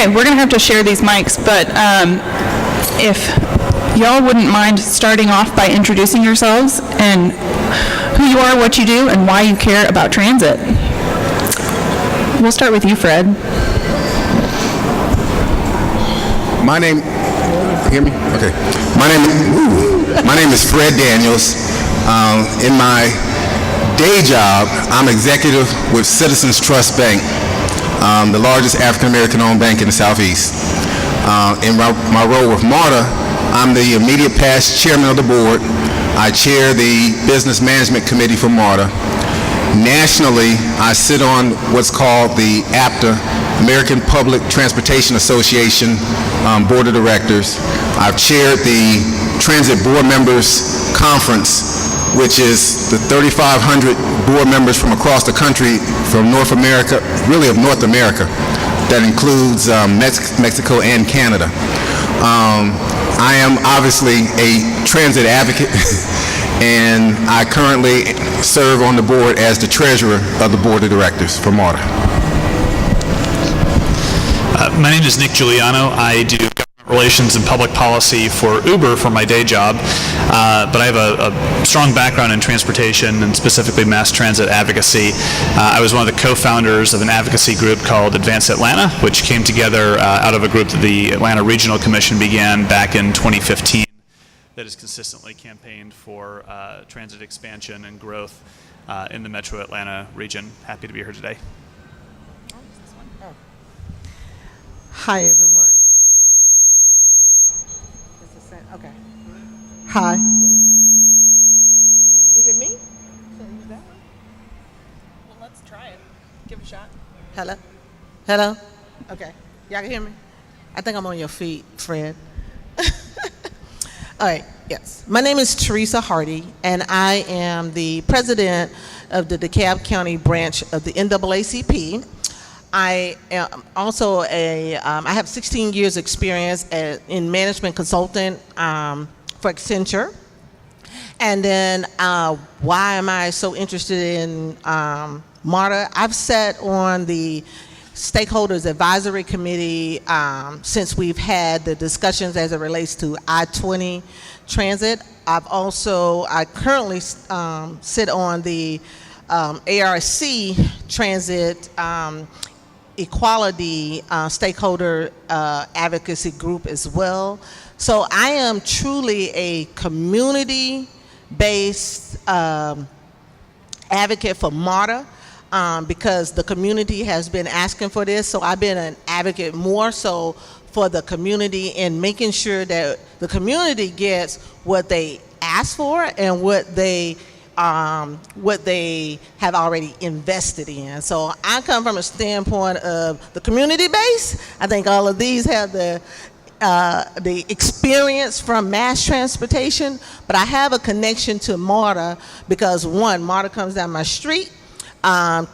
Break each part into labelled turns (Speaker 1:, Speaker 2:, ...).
Speaker 1: Okay, we're going to have to share these mics, but if y'all wouldn't mind starting off by introducing yourselves and who you are, what you do, and why you care about transit. We'll start with you, Fred.
Speaker 2: My name, hear me? Okay. My name is Fred Daniels. In my day job, I'm executive with Citizens Trust Bank, the largest African-American owned bank in the Southeast. In my role with MARTA, I'm the immediate past chairman of the board. I chair the business management committee for MARTA. Nationally, I sit on what's called the APTA, American Public Transportation Association Board of Directors. I've chaired the Transit Board Members Conference, which is the 3,500 board members from across the country, from North America, really of North America. That includes Mexico and Canada. I am obviously a transit advocate, and I currently serve on the board as the treasurer of the board of directors for MARTA.
Speaker 3: My name is Nick Giuliano. I do government relations and public policy for Uber for my day job, but I have a strong background in transportation and specifically mass transit advocacy. I was one of the co-founders of an advocacy group called Advance Atlanta, which came together out of a group that the Atlanta Regional Commission began back in 2015 that has consistently campaigned for transit expansion and growth in the metro Atlanta region. Happy to be here today.
Speaker 4: Hi, everyone. Okay. Hi. Is it me? Should I use that one?
Speaker 1: Well, let's try it. Give it a shot.
Speaker 4: Hello? Hello? Okay. Y'all can hear me? I think I'm on your feet, Fred. All right, yes. My name is Teresa Hardy, and I am the president of the DeKalb County branch of the NAACP. I am also I have 16 years experience in management consultant for Accenture. And then why am I so interested in MARTA? I've sat on the Stakeholders Advisory Committee since we've had the discussions as it relates to I-20 transit. I currently sit on the ARC transit equality stakeholder advocacy group as well. So I am truly a community-based advocate for MARTA because the community has been asking for this. So I've been an advocate more so for the community and making sure that the community gets what they ask for and what they have already invested in. So I come from a standpoint of the community base. I think all of these have the experience from mass transportation, but I have a connection to MARTA because one, MARTA comes down my street.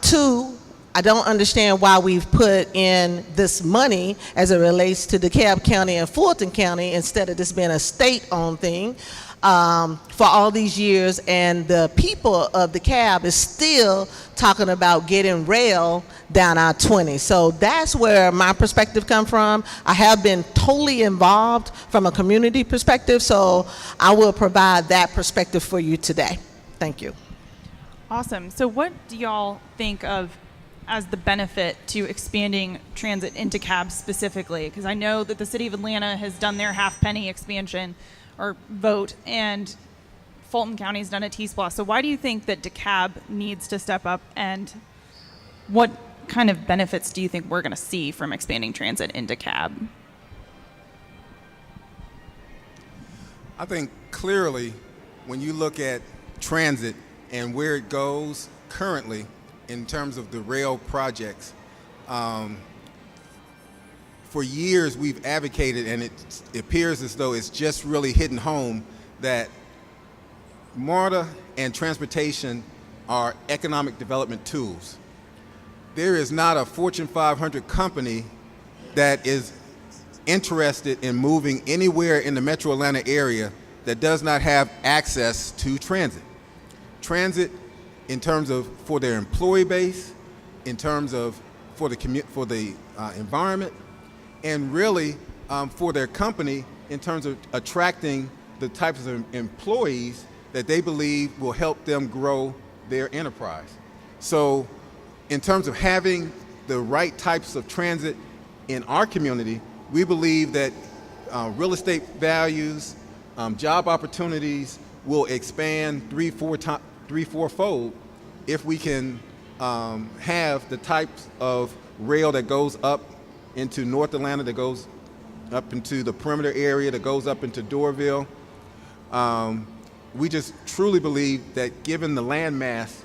Speaker 4: Two, I don't understand why we've put in this money as it relates to DeKalb County and Fulton County instead of this being a state-owned thing. For all these years, and the people of DeKalb is still talking about getting rail down I-20. So that's where my perspective comes from. I have been totally involved from a community perspective, so I will provide that perspective for you today. Thank you.
Speaker 1: Awesome. So what do y'all think of as the benefit to expanding transit into cabs specifically? Because I know that the city of Atlanta has done their half-penny expansion or vote, and Fulton County's done a T-Splosh. So why do you think that DeKalb needs to step up, and what kind of benefits do you think we're going to see from expanding transit into cab?
Speaker 2: I think clearly when you look at transit and where it goes currently in terms of the rail projects, for years we've advocated, and it appears as though it's just really hitting home, that MARTA and transportation are economic development tools. There is not a Fortune 500 company that is interested in moving anywhere in the metro Atlanta area that does not have access to transit. Transit in terms of for their employee base, in terms of for the environment, and really for their company in terms of attracting the types of employees that they believe will help them grow their enterprise. So in terms of having the right types of transit in our community, we believe that real estate values, job opportunities will expand three-fourfold if we can have the types of rail that goes up into North Atlanta, that goes up into the perimeter area, that goes up into Doraville. We just truly believe that given the landmass,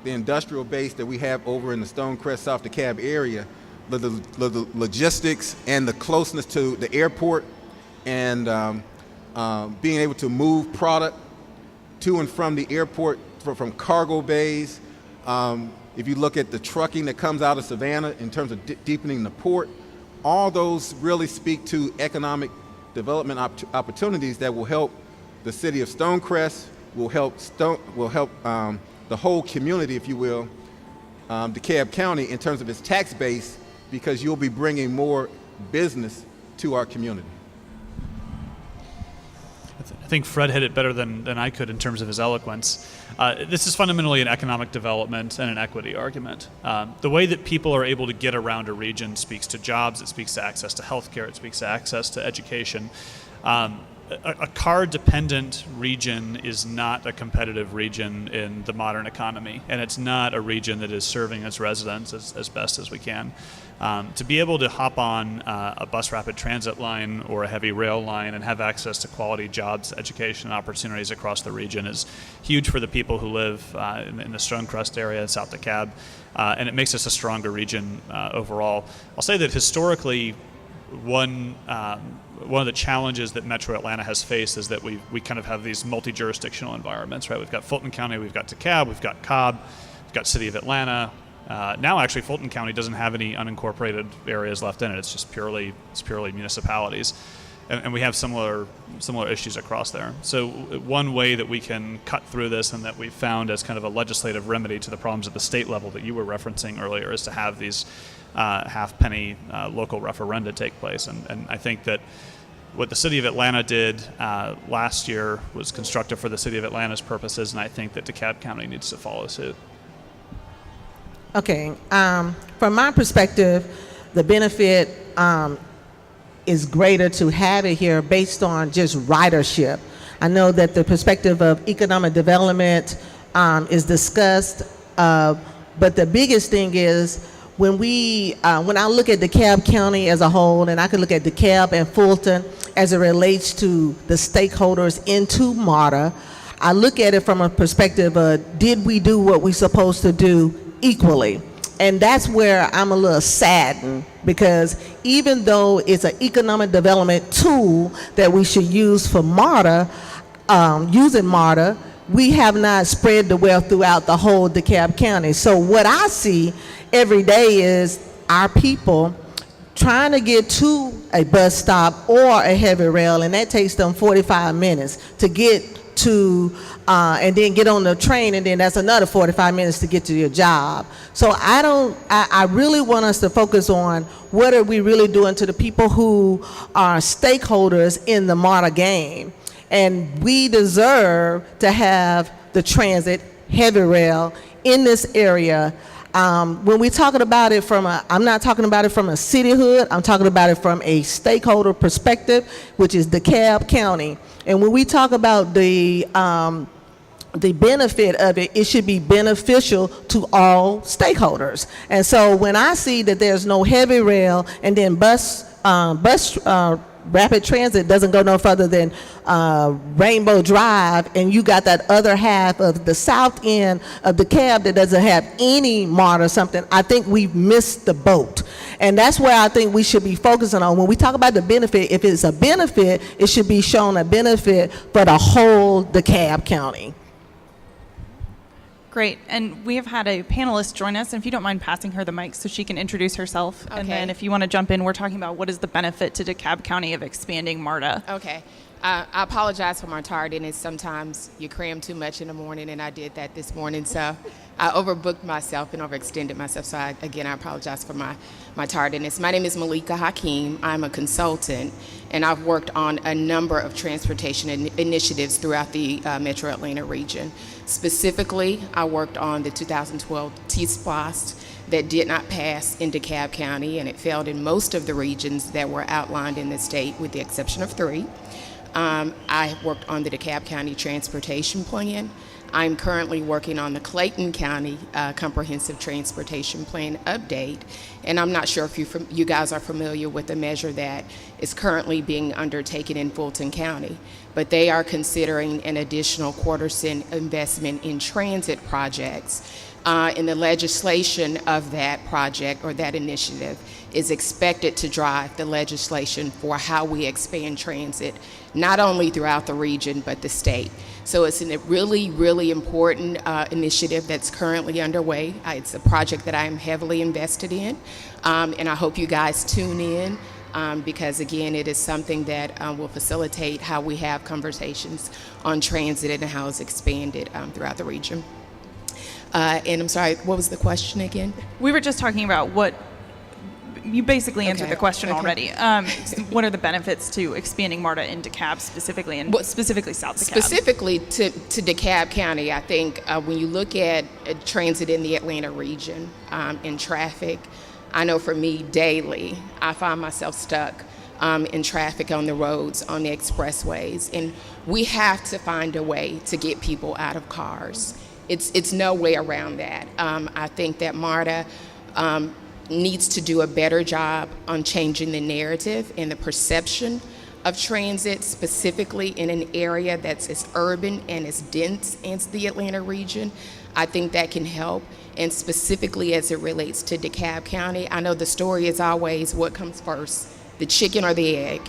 Speaker 2: the industrial base that we have over in the Stonecrest, South DeKalb area, the logistics and the closeness to the airport and being able to move product to and from the airport from cargo bays. If you look at the trucking that comes out of Savannah in terms of deepening the port, all those really speak to economic development opportunities that will help the city of Stonecrest, will help the whole community, if you will, DeKalb County in terms of its tax base, because you'll be bringing more business to our community.
Speaker 3: I think Fred hit it better than I could in terms of his eloquence. This is fundamentally an economic development and an equity argument. The way that people are able to get around a region speaks to jobs, it speaks to access to healthcare, it speaks to access to education. A car-dependent region is not a competitive region in the modern economy, and it's not a region that is serving its residents as best as we can. To be able to hop on a bus rapid transit line or a heavy rail line and have access to quality jobs, education, and opportunities across the region is huge for the people who live in the Stonecrest area in South DeKalb, and it makes us a stronger region overall. I'll say that historically, one of the challenges that Metro Atlanta has faced is that we kind of have these multi-jurisdictional environments, right? We've got Fulton County, we've got DeKalb, we've got Cobb, we've got City of Atlanta. Now, actually, Fulton County doesn't have any unincorporated areas left in it. It's just purely municipalities, and we have similar issues across there. So one way that we can cut through this, and that we've found as kind of a legislative remedy to the problems at the state level that you were referencing earlier, is to have these half-penny local referenda take place. And I think that what the City of Atlanta did last year was constructive for the City of Atlanta's purposes, and I think that DeKalb County needs to follow suit.
Speaker 4: Okay, from my perspective, the benefit is greater to have it here based on just ridership. I know that the perspective of economic development is discussed, but the biggest thing is when I look at DeKalb County as a whole, and I can look at DeKalb and Fulton as it relates to the stakeholders into MARTA, I look at it from a perspective of, did we do what we're supposed to do equally? And that's where I'm a little saddened, because even though it's an economic development tool that we should use for MARTA, using MARTA, we have not spread the wealth throughout the whole DeKalb County. So what I see every day is our people trying to get to a bus stop or a heavy rail, and that takes them 45 minutes to get to, and then get on the train, and then that's another 45 minutes to get to your job. So I really want us to focus on what are we really doing to the people who are stakeholders in the MARTA game. And we deserve to have the transit, heavy rail in this area. When we're talking about it I'm not talking about it from a cityhood, I'm talking about it from a stakeholder perspective, which is DeKalb County. And when we talk about the benefit of it, it should be beneficial to all stakeholders. And so when I see that there's no heavy rail, and then bus rapid transit doesn't go no further than Rainbow Drive, and you got that other half of the south end of DeKalb that doesn't have any MARTA or something, I think we've missed the boat. And that's where I think we should be focusing on. When we talk about the benefit, if it's a benefit, it should be shown a benefit for the whole DeKalb County.
Speaker 1: Great. And we have had a panelist join us, and if you don't mind passing her the mic so she can introduce herself. And
Speaker 5: Okay.
Speaker 1: then if you want to jump in, we're talking about what is the benefit to DeKalb County of expanding MARTA.
Speaker 5: Okay. I apologize for my tardiness. Sometimes you cram too much in the morning, and I did that this morning. So I overbooked myself and overextended myself. So I apologize for my tardiness. My name is Malika Hakeem. I'm a consultant, and I've worked on a number of transportation initiatives throughout the Metro Atlanta region. Specifically, I worked on the 2012 T-SPLOST that did not pass in DeKalb County, and it failed in most of the regions that were outlined in the state, with the exception of 3. I worked on the DeKalb County Transportation Plan. I'm currently working on the Clayton County Comprehensive Transportation Plan update, and I'm not sure if you guys are familiar with the measure that is currently being undertaken in Fulton County, but they are considering an additional $0.25 investment in transit projects. And the legislation of that project or that initiative is expected to drive the legislation for how we expand transit, not only throughout the region, but the state. So it's a really, really important initiative that's currently underway. It's a project that I am heavily invested in, and I hope you guys tune in. Because again, it is something that will facilitate how we have conversations on transit and how it's expanded throughout the region. And I'm sorry, what was the question again?
Speaker 1: We were just talking about what you basically answered
Speaker 5: Okay,
Speaker 1: the question
Speaker 5: okay.
Speaker 1: already. What are the benefits to expanding MARTA into DeKalb specifically, and specifically South DeKalb?
Speaker 5: Specifically to DeKalb County, I think when you look at transit in the Atlanta region and traffic, I know for me daily, I find myself stuck in traffic on the roads, on the expressways, and we have to find a way to get people out of cars. It's no way around that. I think that MARTA needs to do a better job on changing the narrative and the perception of transit, specifically in an area that's as urban and as dense as the Atlanta region. I think that can help. And specifically as it relates to DeKalb County, I know the story is always what comes first, the chicken or the egg.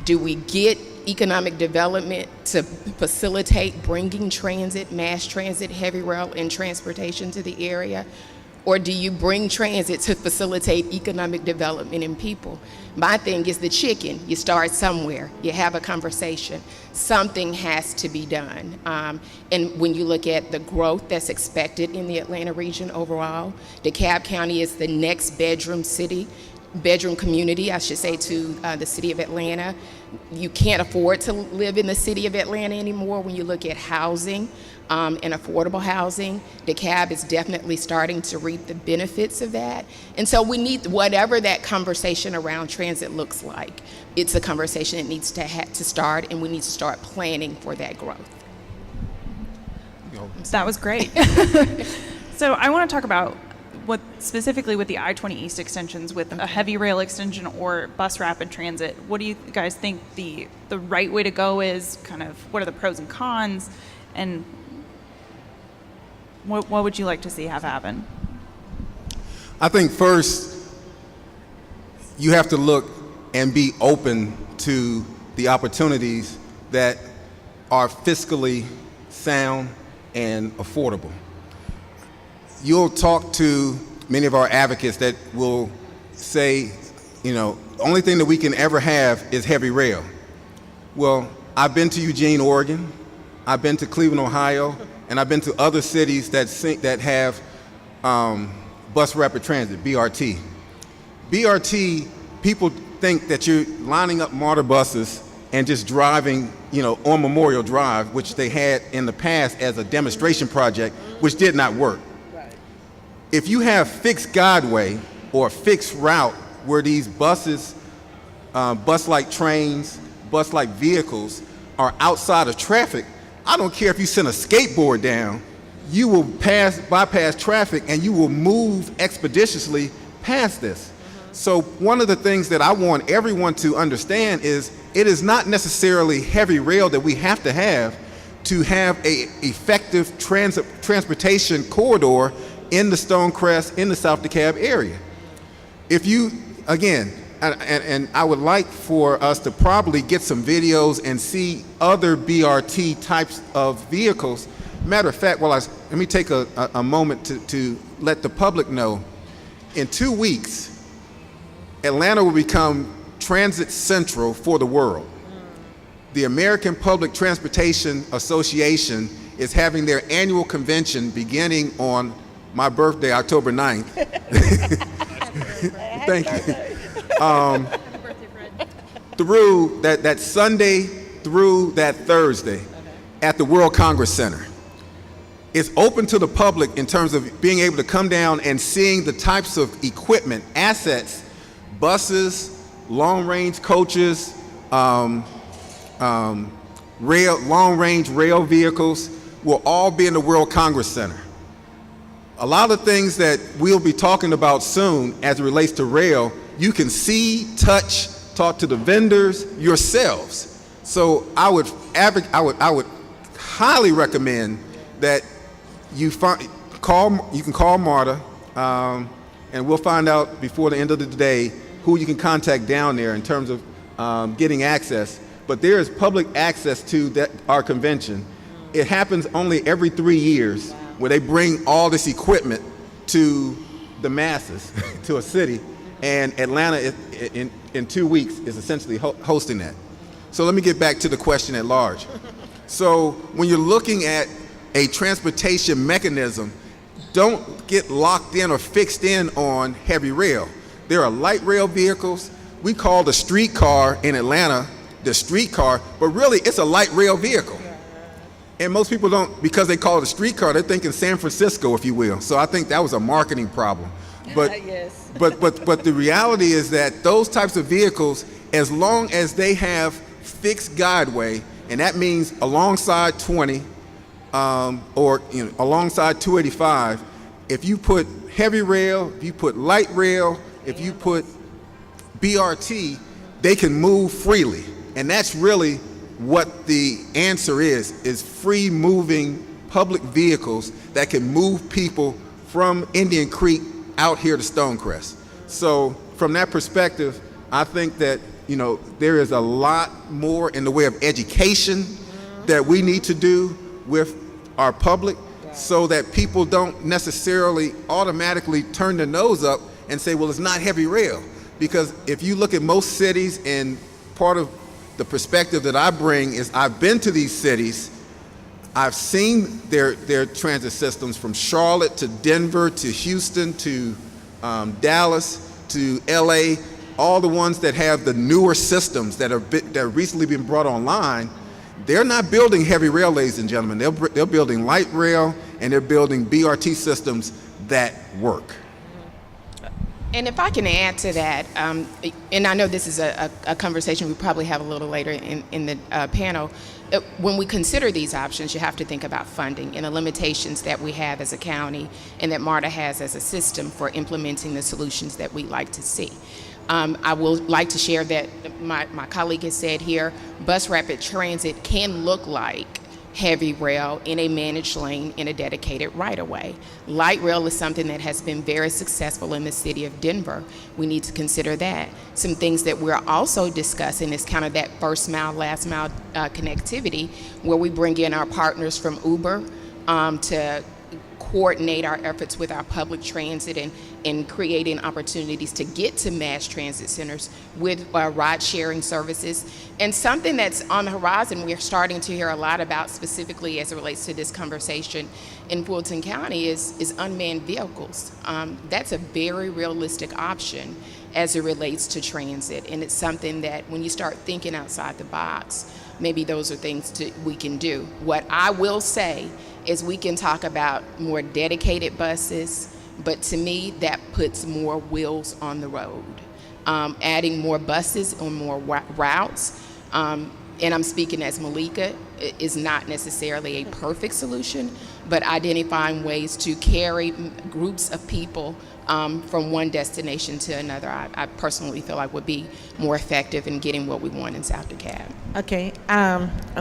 Speaker 5: Do we get economic development to facilitate bringing transit, mass transit, heavy rail, and transportation to the area? Or do you bring transit to facilitate economic development in people? My thing is the chicken. You start somewhere. You have a conversation. Something has to be done. And when you look at the growth that's expected in the Atlanta region overall, DeKalb County is the next bedroom community, I should say, to the city of Atlanta. You can't afford to live in the city of Atlanta anymore when you look at housing and affordable housing. DeKalb is definitely starting to reap the benefits of that. And so we need, whatever that conversation around transit looks like, it's a conversation that needs to start, and we need to start planning for that growth.
Speaker 1: That was great. So I want to talk about what specifically with the I-20 East extensions, with a heavy rail extension or bus rapid transit. What do you guys think the right way to go is? Kind of what are the pros and cons, and what would you like to see have happen?
Speaker 2: I think first, you have to look and be open to the opportunities that are fiscally sound and affordable. You'll talk to many of our advocates that will say, the only thing that we can ever have is heavy rail. Well, I've been to Eugene, Oregon, I've been to Cleveland, Ohio, and I've been to other cities that have bus rapid transit, BRT. BRT, people think that you're lining up MARTA buses and just driving, on Memorial Drive, which they had in the past as a demonstration project, which did not work. If you have fixed guideway or fixed route where these buses, bus-like trains, bus-like vehicles are outside of traffic, I don't care if you send a skateboard down, you will bypass traffic and you will move expeditiously past this. So one of the things that I want everyone to understand is it is not necessarily heavy rail that we have to have a effective transportation corridor in the Stonecrest, in the South DeKalb area. If you, again, and I would like for us to probably get some videos and see other BRT types of vehicles. Matter of fact, while let me take a moment to let the public know. In 2 weeks, Atlanta will become transit central for the world. The American Public Transportation Association is having their annual convention beginning on my birthday, October 9th. Thank you. Through that Sunday through that Thursday at the World Congress Center. It's open to the public in terms of being able to come down and seeing the types of equipment, assets, buses, long-range coaches, long-range rail vehicles will all be in the World Congress Center. A lot of things that we'll be talking about soon as it relates to rail, you can see, touch, talk to the vendors yourselves. So I would highly recommend that you can call Marta, and we'll find out before the end of the day who you can contact down there in terms of getting access. But there is public access to our convention. It happens only every 3 years where they bring all this equipment to the masses, to a city, and Atlanta in 2 weeks is essentially hosting that. So let me get back to the question at large. So when you're looking at a transportation mechanism, don't get locked in or fixed in on heavy rail. There are light rail vehicles. We call the streetcar in Atlanta the streetcar, but really it's a light rail vehicle. And most people don't, because they call it a streetcar, they're thinking San Francisco, if you will. So I think that was a marketing problem. But,
Speaker 4: Yes.
Speaker 2: but the reality is that those types of vehicles, as long as they have fixed guideway, and that means alongside 20 or alongside 285, if you put heavy rail, if you put light rail, if you put BRT, they can move freely. And that's really what the answer is free moving public vehicles that can move people from Indian Creek out here to Stonecrest. So from that perspective, I think that there is a lot more in the way of education that we need to do with our public so that people don't necessarily automatically turn their nose up and say, well, it's not heavy rail. Because if you look at most cities, and part of the perspective that I bring is I've been to these cities, I've seen their transit systems from Charlotte to Denver to Houston to Dallas to LA, all the ones that have the newer systems that have recently been brought online. They're not building heavy rail, ladies and gentlemen. They're building light rail, and they're building BRT systems that work.
Speaker 5: And if I can add to that, and I know this is a conversation we probably have a little later in the panel, when we consider these options, you have to think about funding and the limitations that we have as a county and that MARTA has as a system for implementing the solutions that we like to see. I would like to share that my colleague has said here, bus rapid transit can look like heavy rail in a managed lane in a dedicated right-of-way. Light rail is something that has been very successful in the city of Denver. We need to consider that. Some things that we're also discussing is kind of that first mile, last mile connectivity, where we bring in our partners from Uber to coordinate our efforts with our public transit and creating opportunities to get to mass transit centers with ride-sharing services. And something that's on the horizon we're starting to hear a lot about, specifically as it relates to this conversation in Fulton County, is unmanned vehicles. That's a very realistic option as it relates to transit, and it's something that when you start thinking outside the box, maybe those are things we can do. What I will say is we can talk about more dedicated buses, but to me, that puts more wheels on the road. Adding more buses on more routes, and I'm speaking as Malika, is not necessarily a perfect solution, but identifying ways to carry groups of people from one destination to another, I personally feel like would be more effective in getting what we want in South DeKalb.
Speaker 4: Okay,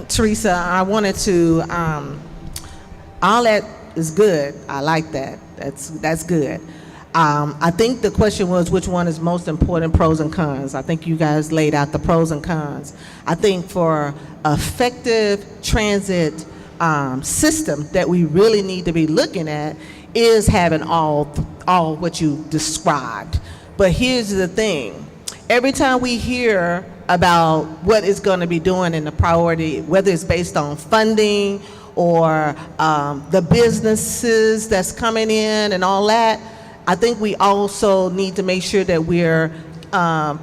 Speaker 4: Teresa, I wanted to, all that is good. I like that. That's good. I think the question was which one is most important, pros and cons. I think you guys laid out the pros and cons. I think for effective transit system that we really need to be looking at is having all what you described. But here's the thing. Every time we hear about what it's going to be doing in the priority, whether it's based on funding or the businesses that's coming in and all that, I think we also need to make sure that we're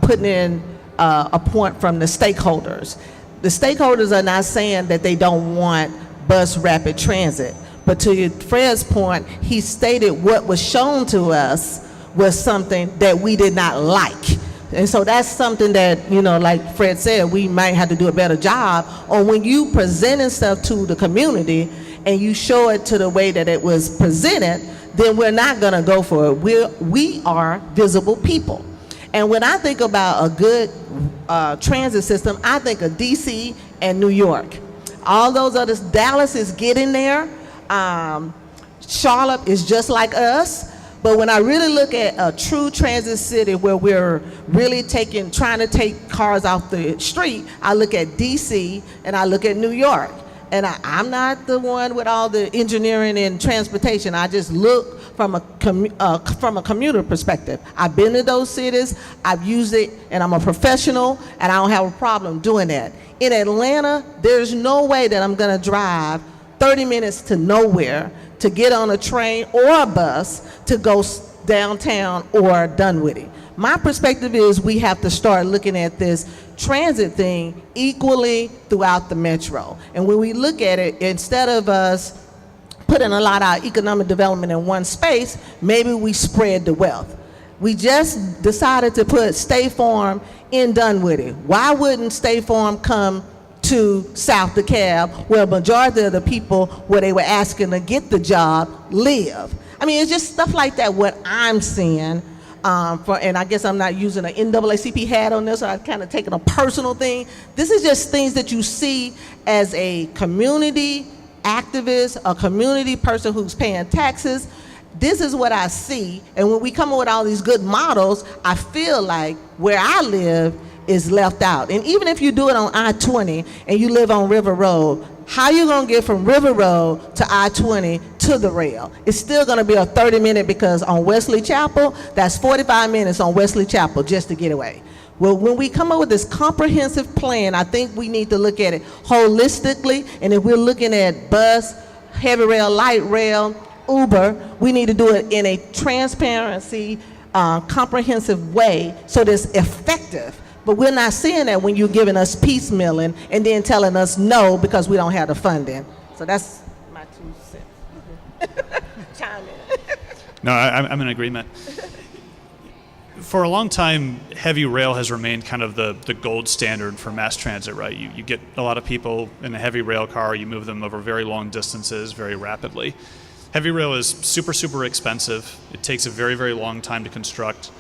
Speaker 4: putting in a point from the stakeholders. The stakeholders are not saying that they don't want bus rapid transit, but to Fred's point, he stated what was shown to us was something that we did not like. And so that's something that, you know, like Fred said, we might have to do a better job on when you presenting stuff to the community and you show it to the way that it was presented, then we're not gonna go for it. We are visible people. And when I think about a good transit system, I think of DC and New York. All those others, Dallas is getting there. Charlotte is just like us. But when I really look at a true transit city where we're really trying to take cars off the street, I look at DC and I look at New York. And I'm not the one with all the engineering and transportation. I just look from a commuter perspective. I've been to those cities, I've used it, and I'm a professional, and I don't have a problem doing that. In Atlanta, there's no way that I'm gonna drive 30 minutes to nowhere to get on a train or a bus to go downtown or Dunwoody. My perspective is we have to start looking at this transit thing equally throughout the metro. And when we look at it, instead of us putting a lot of our economic development in one space, maybe we spread the wealth. We just decided to put State Farm in Dunwoody. Why wouldn't State Farm come to South DeKalb, where a majority of the people where they were asking to get the job live? I mean, it's just stuff like that, what I'm seeing. And I guess I'm not using an NAACP hat on this, so I'm kind of taking a personal thing. This is just things that you see as a community activist, a community person who's paying taxes. This is what I see, and when we come up with all these good models, I feel like where I live is left out. And even if you do it on I-20 and you live on River Road, how you gonna get from River Road to I-20 to the rail? It's still gonna be a 30-minute, because on Wesley Chapel, that's 45 minutes on Wesley Chapel just to get away. Well, when we come up with this comprehensive plan, I think we need to look at it holistically, and if we're looking at bus, heavy rail, light rail, Uber, we need to do it in a transparency, comprehensive way so that it's effective. But we're not seeing that when you're giving us piecemealing and then telling us no because we don't have the funding. So that's my 2 cents. Chime in.
Speaker 3: No, I'm in agreement. For a long time, heavy rail has remained kind of the gold standard for mass transit, right? You get a lot of people in a heavy rail car, you move them over very long distances very rapidly. Heavy rail is super, super expensive. It takes a very, very long time to construct.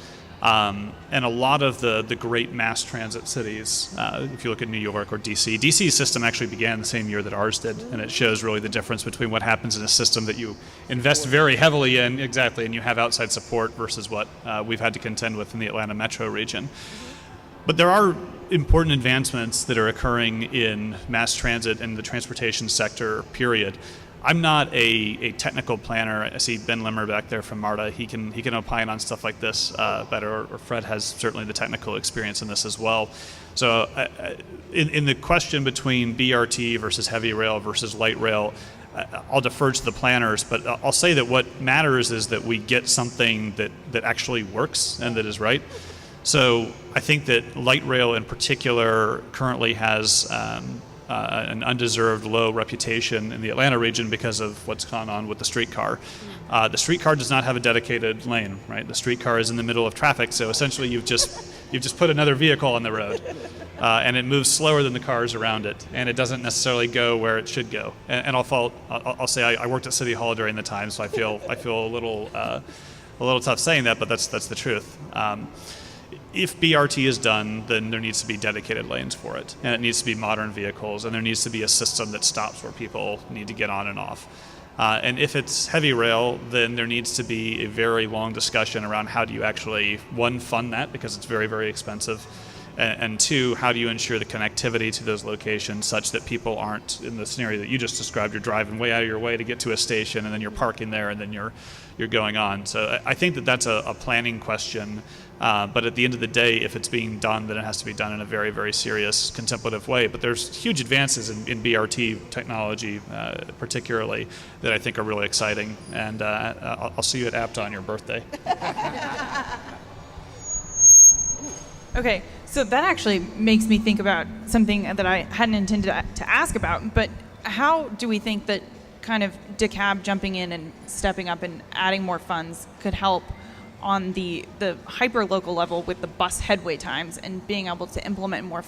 Speaker 3: And a lot of the great mass transit cities, if you look at New York or DC, DC's system actually began the same year that ours did, and it shows really the difference between what happens in a system that you invest very heavily in, exactly, and you have outside support versus what we've had to contend with in the Atlanta metro region. But there are important advancements that are occurring in mass transit and the transportation sector, period. I'm not a technical planner. I see Ben Limmer back there from MARTA. He can opine on stuff like this better, or Fred has certainly the technical experience in this as well. So in the question between BRT versus heavy rail versus light rail, I'll defer to the planners, but I'll say that what matters is that we get something that actually works and that is right. So I think that light rail in particular currently has an undeserved low reputation in the Atlanta region because of what's gone on with the streetcar. The streetcar does not have a dedicated lane, right? The streetcar is in the middle of traffic, so essentially you've just put another vehicle on the road, and it moves slower than the cars around it, and it doesn't necessarily go where it should go. And I'll say I worked at City Hall during the time, so I feel a little tough saying that, but that's the truth. If BRT is done, then there needs to be dedicated lanes for it, and it needs to be modern vehicles, and there needs to be a system that stops where people need to get on and off. And if it's heavy rail, then there needs to be a very long discussion around how do you actually, one, fund that, because it's very, very expensive, And two, how do you ensure the connectivity to those locations such that people aren't, in the scenario that you just described, you're driving way out of your way to get to a station and then you're parking there and then you're going on. So I think that that's a planning question. But at the end of the day, if it's being done, then it has to be done in a very, very serious, contemplative way. But there's huge advances in BRT technology, particularly, that I think are really exciting. And I'll see you at APTA on your birthday.
Speaker 1: Okay, so that actually makes me think about something that I hadn't intended to ask about, but how do we think that kind of DeKalb jumping in and stepping up and adding more funds could help on the hyper-local level with the bus headway times and being able to implement more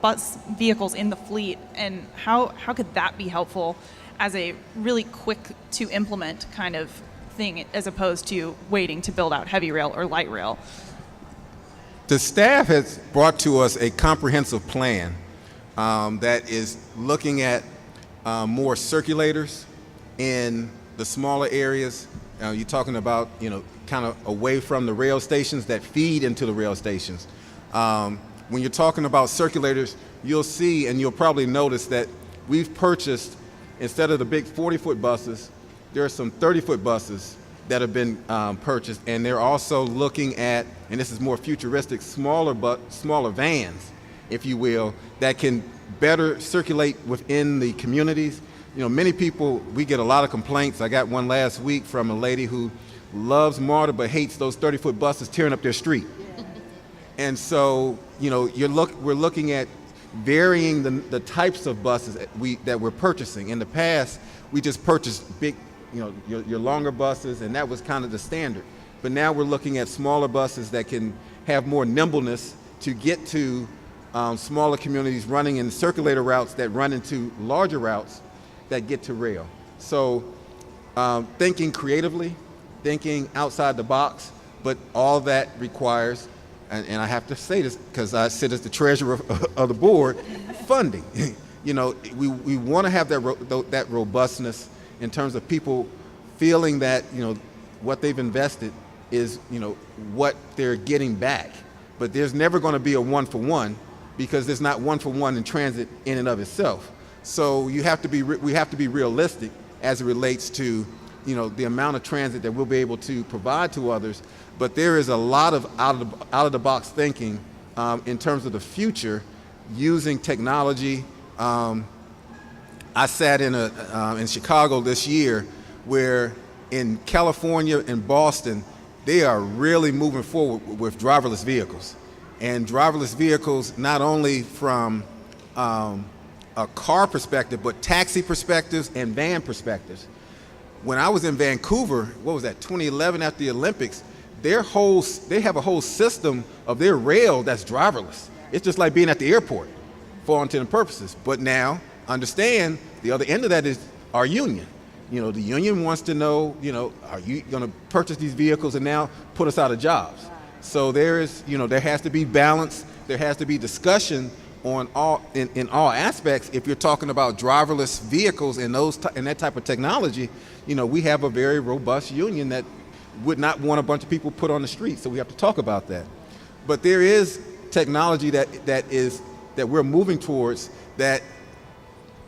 Speaker 1: bus vehicles in the fleet, and how could that be helpful as a really quick to implement kind of thing as opposed to waiting to build out heavy rail or light rail?
Speaker 2: The staff has brought to us a comprehensive plan that is looking at more circulators in the smaller areas. You're talking about, kind of away from the rail stations that feed into the rail stations. When you're talking about circulators, you'll see and you'll probably notice that we've purchased, instead of the big 40-foot buses, there are some 30-foot buses that have been purchased, and they're also looking at, and this is more futuristic, smaller vans, if you will, that can better circulate within the communities. Many people, we get a lot of complaints. I got one last week from a lady who loves MARTA but hates those 30-foot buses tearing up their street. And so, we're looking at varying the types of buses that we're purchasing. In the past, we just purchased big, your longer buses, and that was kind of the standard. But now we're looking at smaller buses that can have more nimbleness to get to smaller communities, running in circulator routes that run into larger routes that get to rail. So thinking creatively, thinking outside the box, but all that requires, and I have to say this because I sit as the treasurer of the board, funding. We want to have that robustness in terms of people feeling that what they've invested is what they're getting back. But there's never going to be a one-for-one, because there's not one-for-one in transit in and of itself. So we have to be realistic as it relates to the amount of transit that we'll be able to provide to others. But there is a lot of out of the box thinking in terms of the future, using technology. I sat in Chicago this year, where in California and Boston, they are really moving forward with driverless vehicles. And driverless vehicles, not only from a car perspective, but taxi perspectives and van perspectives. When I was in Vancouver, 2011, after the Olympics, they have a whole system of their rail that's driverless. It's just like being at the airport for all intents and purposes. But now, understand, the other end of that is our union. The union wants to know, are you going to purchase these vehicles and now put us out of jobs? So there has to be balance. There has to be discussion on in all aspects. If you're talking about driverless vehicles and that type of technology, we have a very robust union that would not want a bunch of people put on the street. So we have to talk about that. But there is technology that we're moving towards that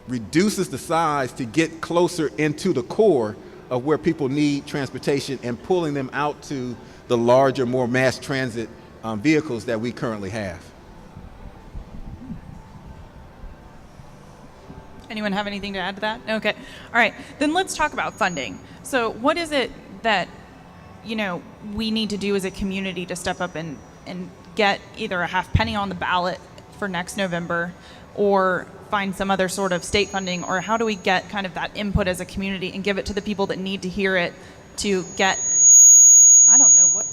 Speaker 2: reduces the size to get closer into the core of where people need transportation and pulling them out to the larger, more mass transit vehicles that we currently have.
Speaker 1: Anyone have anything to add to that? Okay. All right. Then let's talk about funding. So what is it that, we need to do as a community to step up and get either a half penny on the ballot for next November, or find some other sort of state funding, or how do we get kind of that input as a community and give it to the people that need to hear it to get, I don't know what.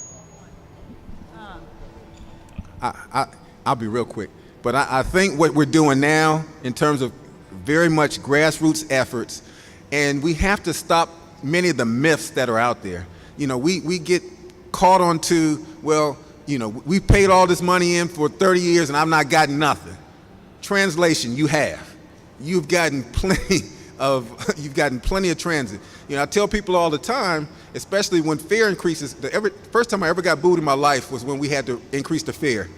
Speaker 2: I'll be real quick. But I think what we're doing now in terms of very much grassroots efforts, and we have to stop many of the myths that are out there. We get caught onto, we paid all this money in for 30 years and I've not gotten nothing. Translation, you have. You've gotten plenty of transit. I tell people all the time, especially when fare increases, first time I ever got booed in my life was when we had to increase the fare.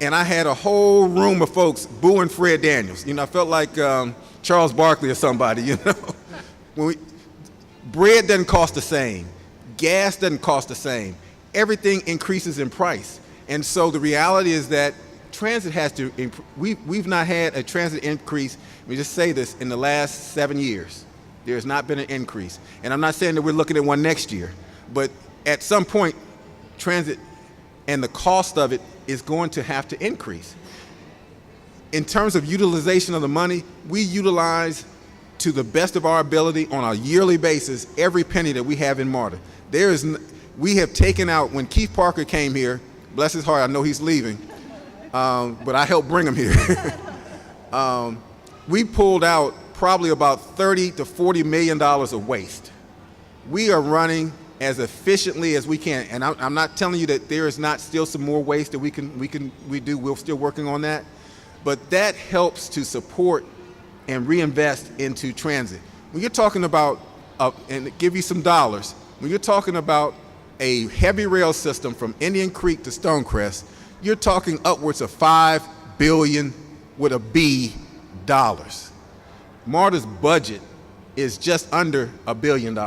Speaker 2: and I had a whole room of folks booing Fred Daniels. You know, I felt like Charles Barkley or somebody, you know. Bread doesn't cost the same. Gas doesn't cost the same. Everything increases in price. And so the reality is that transit has to, we've not had a transit increase, let me just say this, in the last 7 years. There's not been an increase. And I'm not saying that we're looking at one next year, but at some point, transit and the cost of it is going to have to increase. In terms of utilization of the money, we utilize to the best of our ability on a yearly basis every penny that we have in MARTA. We have taken out, when Keith Parker came here, bless his heart, I know he's leaving, but I helped bring him here. We pulled out probably about $30 to $40 million of waste. We are running as efficiently as we can, and I'm not telling you that there is not still some more waste that we do. We're still working on that, but that helps to support and reinvest into transit. When you're talking about, and give you some dollars, when you're talking about a heavy rail system from Indian Creek to Stonecrest, you're talking upwards of $5 billion with a B dollars. MARTA's budget is just under $1 billion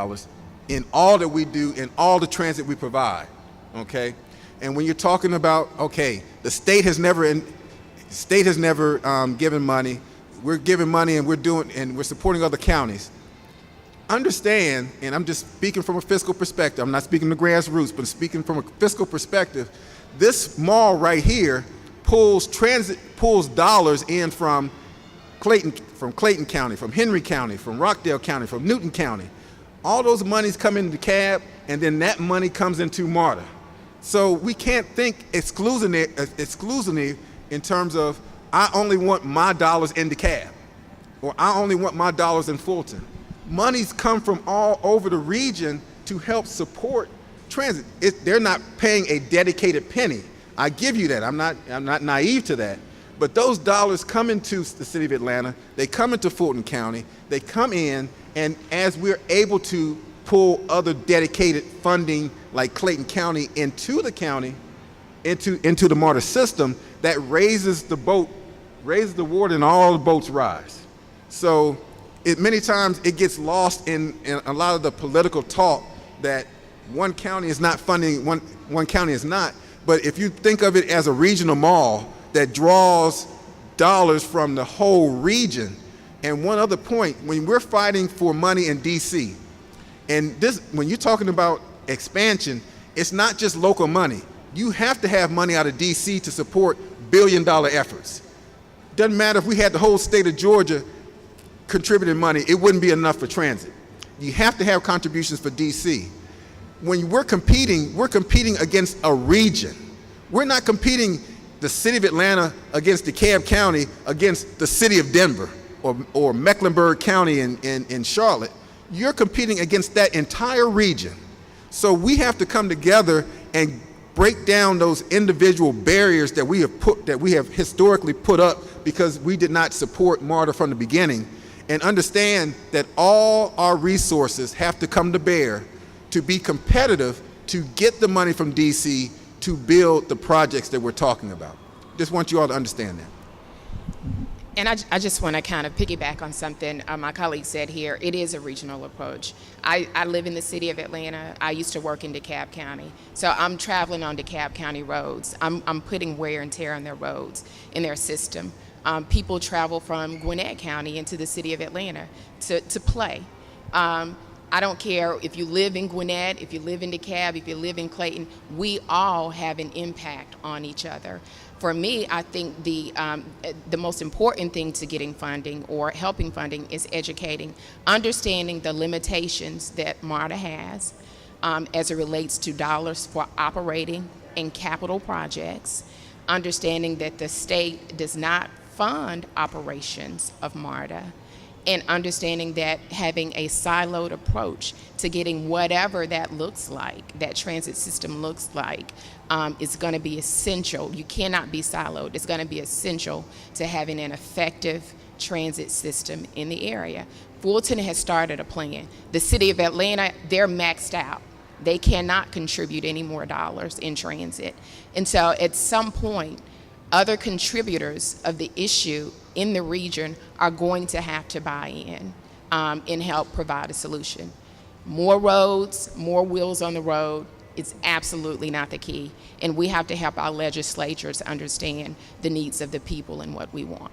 Speaker 2: in all that we do, in all the transit we provide, okay? And when you're talking about, okay, the state has never given money. We're giving money and we're supporting other counties. Understand, and I'm just speaking from a fiscal perspective, I'm not speaking to grassroots, but speaking from a fiscal perspective, this mall right here pulls dollars in from Clayton County, from Henry County, from Rockdale County, from Newton County. All those monies come into DeKalb, and then that money comes into MARTA. So we can't think exclusively in terms of, I only want my dollars in DeKalb, or I only want my dollars in Fulton. Monies come from all over the region to help support transit. They're not paying a dedicated penny. I give you that. I'm not naive to that. But those dollars come into the city of Atlanta. They come into Fulton County. They come in, and as we're able to pull other dedicated funding like Clayton County into the county, into the MARTA system, that raises the water, and all the boats rise. So many times it gets lost in a lot of the political talk that one county is not funding, one county is not. But if you think of it as a regional mall that draws dollars from the whole region. And one other point, when we're fighting for money in DC, and when you're talking about expansion, it's not just local money. You have to have money out of DC to support billion-dollar efforts. Doesn't matter if we had the whole state of Georgia contributing money, it wouldn't be enough for transit. You have to have contributions for DC. When we're competing against a region. We're not competing the city of Atlanta against DeKalb County against the city of Denver or Mecklenburg County in Charlotte. You're competing against that entire region. So we have to come together and break down those individual barriers that we have historically put up because we did not support MARTA from the beginning, and understand that all our resources have to come to bear to be competitive to get the money from DC to build the projects that we're talking about. Just want you all to understand that.
Speaker 5: And I just want to kind of piggyback on something my colleague said here. It is a regional approach. I live in the city of Atlanta. I used to work in DeKalb County. So I'm traveling on DeKalb County roads. I'm putting wear and tear on their roads, in their system. People travel from Gwinnett County into the city of Atlanta to play. I don't care if you live in Gwinnett, if you live in DeKalb, if you live in Clayton, we all have an impact on each other. For me, I think the most important thing to getting funding or helping funding is educating, understanding the limitations that MARTA has as it relates to dollars for operating and capital projects, understanding that the state does not fund operations of MARTA, and understanding that having a siloed approach to getting whatever that looks like, that transit system looks like, is going to be essential. You cannot be siloed. It's going to be essential to having an effective transit system in the area. Fulton has started a plan. The city of Atlanta, they're maxed out. They cannot contribute any more dollars in transit. And so at some point, other contributors of the issue in the region are going to have to buy in and help provide a solution. More roads, more wheels on the road is absolutely not the key. And we have to help our legislatures understand the needs of the people and what we want.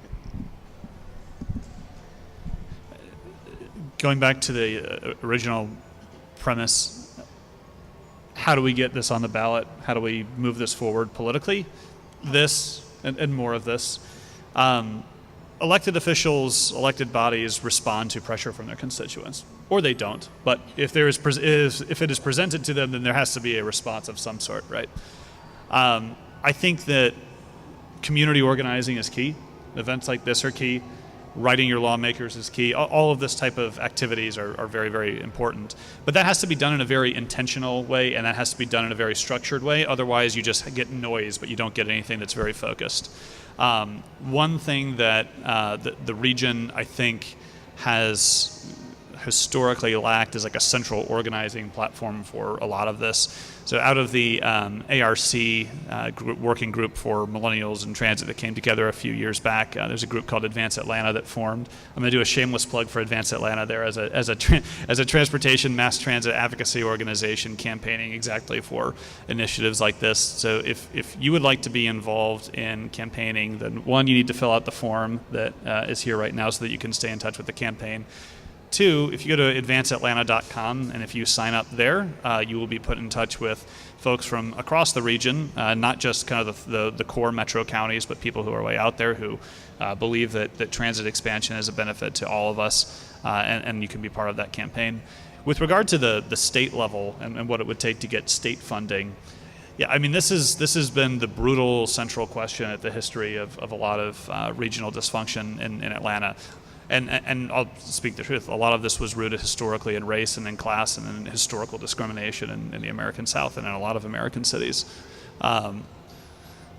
Speaker 3: Going back to the original premise, how do we get this on the ballot? How do we move this forward politically? This and more of this. Elected officials, elected bodies respond to pressure from their constituents, or they don't. But if if it is presented to them, then there has to be a response of some sort, right? I think that community organizing is key. Events like this are key. Writing your lawmakers is key. All of this type of activities are very, very important. But that has to be done in a very intentional way, and that has to be done in a very structured way. Otherwise, you just get noise, but you don't get anything that's very focused. One thing that the region, I think, has historically lacked is like a central organizing platform for a lot of this. So out of the ARC working group for millennials and transit that came together a few years back, there's a group called Advance Atlanta that formed. I'm going to do a shameless plug for Advance Atlanta there as a transportation mass transit advocacy organization campaigning exactly for initiatives like this. So if you would like to be involved in campaigning, then one, you need to fill out the form that is here right now so that you can stay in touch with the campaign. Two, if you go to advanceatlanta.com and if you sign up there, you will be put in touch with folks from across the region, not just kind of the core metro counties, but people who are way out there who believe that transit expansion is a benefit to all of us, and you can be part of that campaign. With regard to the state level and what it would take to get state funding, yeah, I mean, this has been the brutal central question at the history of a lot of regional dysfunction in Atlanta. And I'll speak the truth, a lot of this was rooted historically in race and in class and in historical discrimination in the American South and in a lot of American cities.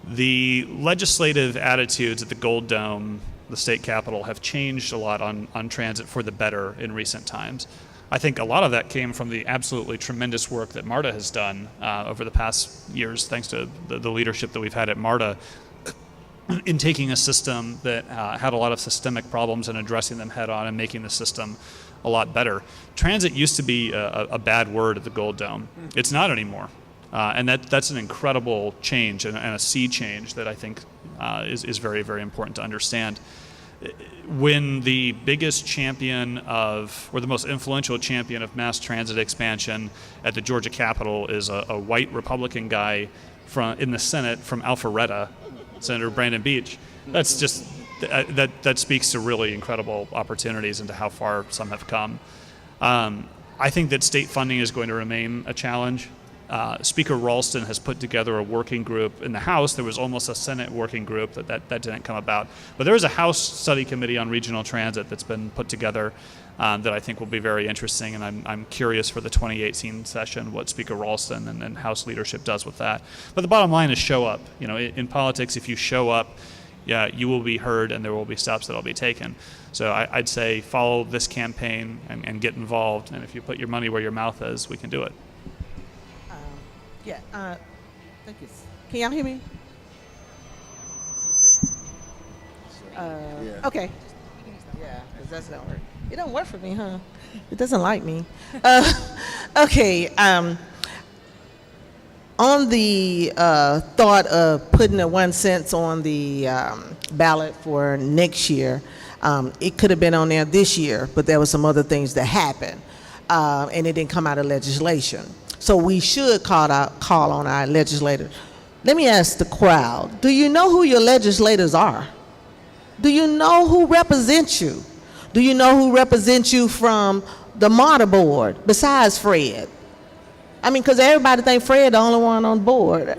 Speaker 3: The legislative attitudes at the Gold Dome, the state capitol, have changed a lot on transit for the better in recent times. I think a lot of that came from the absolutely tremendous work that MARTA has done over the past years, thanks to the leadership that we've had at MARTA, in taking a system that had a lot of systemic problems and addressing them head on and making the system a lot better. Transit used to be a bad word at the Gold Dome. It's not anymore. And that's an incredible change and a sea change that I think is very, very important to understand. When the biggest champion or the most influential champion of mass transit expansion at the Georgia Capitol is a white Republican guy in the Senate from Alpharetta, Senator Brandon Beach, that's just that speaks to really incredible opportunities and to how far some have come. I think that state funding is going to remain a challenge. Speaker Ralston has put together a working group in the House. There was almost a Senate working group that didn't come about. But there is a House study committee on regional transit that's been put together that I think will be very interesting, and I'm curious for the 2018 session what Speaker Ralston and House leadership does with that. But the bottom line is show up. You know, in politics, if you show up, yeah, you will be heard and there will be steps that will be taken. So I'd say follow this campaign and get involved, and if you put your money where your mouth is, we can do it.
Speaker 4: Thank you. Can y'all hear me? Okay. Yeah, because that's not work. It don't work for me, huh? It doesn't like me. Okay. On the thought of putting the 1 cent on the ballot for next year, it could have been on there this year, but there were some other things that happened, and it didn't come out of legislation. So we should call on our legislators. Let me ask the crowd, do you know who your legislators are? Do you know who represents you? Do you know who represents you from the MARTA board besides Fred? I mean, because everybody think Fred the only one on board.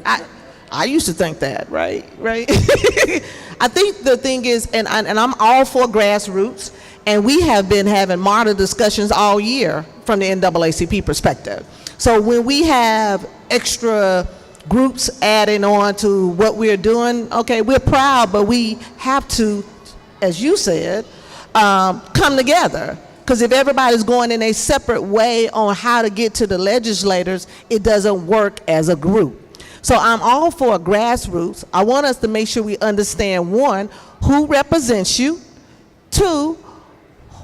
Speaker 4: I used to think that, right? I think the thing is, and I'm all for grassroots, and we have been having MARTA discussions all year from the NAACP perspective. So when we have extra groups adding on to what we're doing, okay, we're proud, but we have to, as you said, come together. Because if everybody's going in a separate way on how to get to the legislators, it doesn't work as a group. So I'm all for grassroots. I want us to make sure we understand, one, who represents you, two,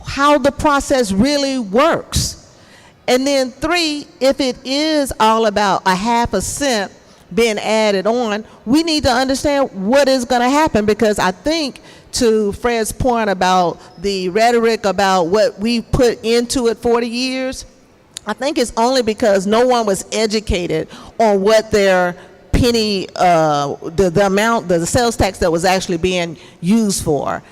Speaker 4: how the process really works. And then three, if it is all about a half a cent being added on, we need to understand what is going to happen, because I think, to Fred's point about the rhetoric about what we put into it 40 years, I think it's only because no one was educated on what their penny, the amount, the sales tax that was actually being used for.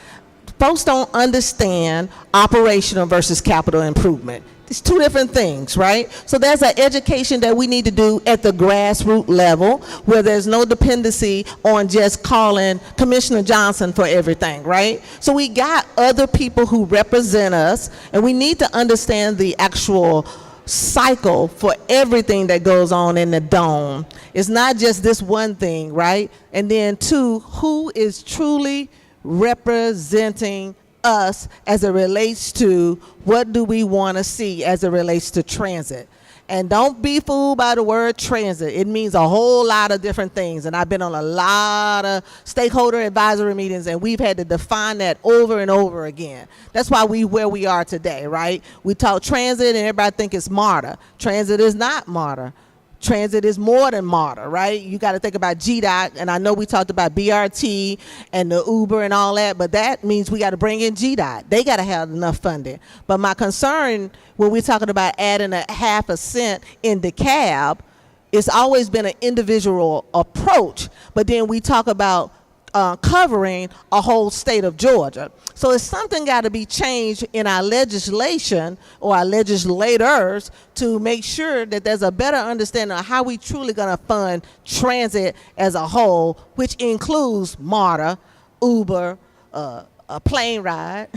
Speaker 4: Folks don't understand operational versus capital improvement. It's two different things, right? So there's an education that we need to do at the grassroots level, where there's no dependency on just calling Commissioner Johnson for everything, right? So we got other people who represent us, and we need to understand the actual cycle for everything that goes on in the dome. It's not just this one thing, right? And then two, who is truly representing us as it relates to what do we want to see as it relates to transit. And don't be fooled by the word transit. It means a whole lot of different things. And I've been on a lot of stakeholder advisory meetings, and we've had to define that over and over again. That's why where we are today, right? We talk transit and everybody think it's MARTA. Transit is not MARTA. Transit is more than MARTA, right? You got to think about GDOT, and I know we talked about BRT and the Uber and all that, but that means we got to bring in GDOT. They got to have enough funding. But my concern when we're talking about adding a half a cent in the cab, it's always been an individual approach, but then we talk about covering a whole state of Georgia. So it's something got to be changed in our legislation or our legislators to make sure that there's a better understanding of how we truly going to fund transit as a whole, which includes MARTA, Uber, a plane ride.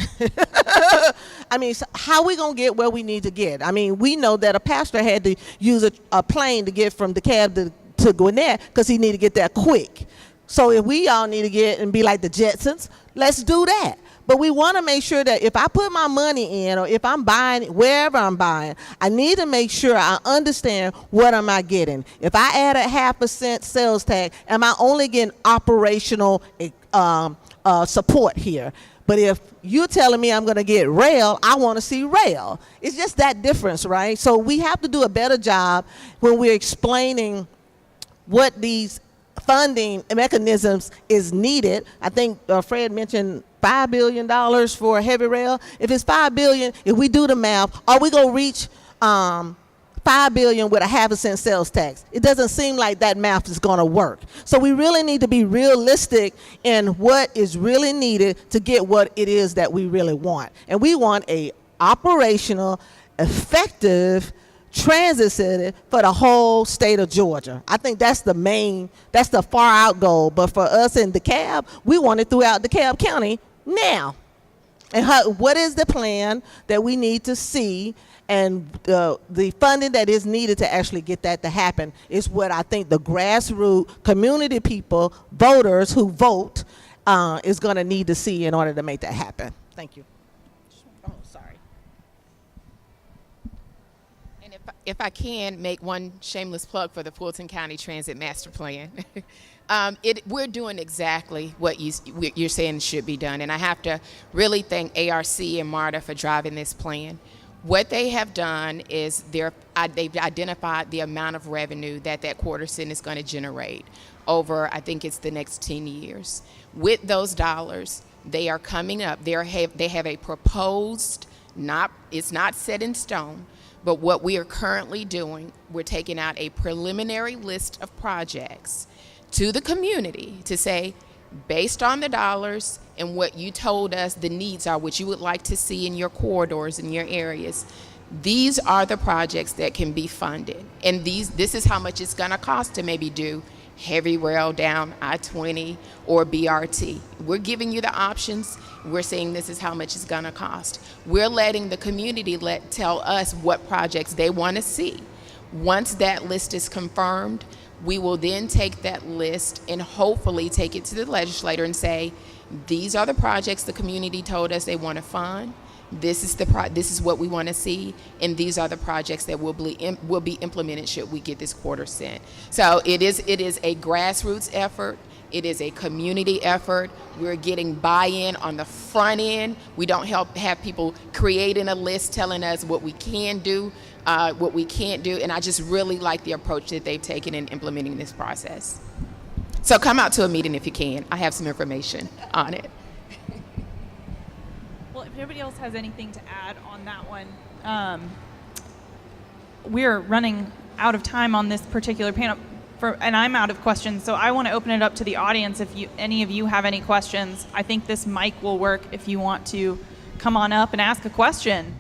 Speaker 4: I mean, so how we going to get where we need to get? I mean, we know that a pastor had to use a plane to get from DeKalb to Gwinnett because he needed to get there quick. So if we all need to get and be like the Jetsons, let's do that. But we want to make sure that if I put my money in, or if I'm buying, wherever I'm buying, I need to make sure I understand what am I getting. If I add a half a cent sales tax, am I only getting operational support here? But if you're telling me I'm going to get rail, I want to see rail. It's just that difference, right? So we have to do a better job when we're explaining what these funding mechanisms is needed. I think Fred mentioned $5 billion for heavy rail. If it's $5 billion, if we do the math, are we gonna reach $5 billion with a half a cent sales tax? It doesn't seem like that math is gonna work. So we really need to be realistic in what is really needed to get what it is that we really want. And we want a operational, effective transit city for the whole state of Georgia. I think that's the far out goal. But for us in DeKalb, we want it throughout DeKalb County now. And what is the plan that we need to see, and the funding that is needed to actually get that to happen is what I think the grassroots community people, voters who vote, is going to need to see in order to make that happen. Thank you. Oh, sorry.
Speaker 5: If I can make one shameless plug for the Fulton County Transit Master Plan, we're doing exactly what you're saying should be done. And I have to really thank ARC and MARTA for driving this plan. What they have done is they've identified the amount of revenue that quarter cent is going to generate over, I think it's the next 10 years. With those dollars, they are coming up. They have a proposed, it's not set in stone, but what we are currently doing, we're taking out a preliminary list of projects to the community to say, based on the dollars and what you told us the needs are, what you would like to see in your corridors, in your areas, these are the projects that can be funded. And this is how much it's gonna cost to maybe do heavy rail down I-20 or BRT. We're giving you the options. We're saying this is how much it's gonna cost. We're letting the community tell us what projects they wanna see. Once that list is confirmed, we will then take that list and hopefully take it to the legislator and say, these are the projects the community told us they wanna fund. This is what we want to see, and these are the projects that will be implemented should we get this quarter cent. So it is a grassroots effort. It is a community effort. We're getting buy-in on the front end. We don't have people creating a list telling us what we can do, what we can't do, and I just really like the approach that they've taken in implementing this process. So come out to a meeting if you can. I have some information on it.
Speaker 1: Well, if nobody else has anything to add on that one, we're running out of time on this particular panel, and I'm out of questions, so I want to open it up to the audience. If any of you have any questions, I think this mic will work if you want to come on up and ask a question.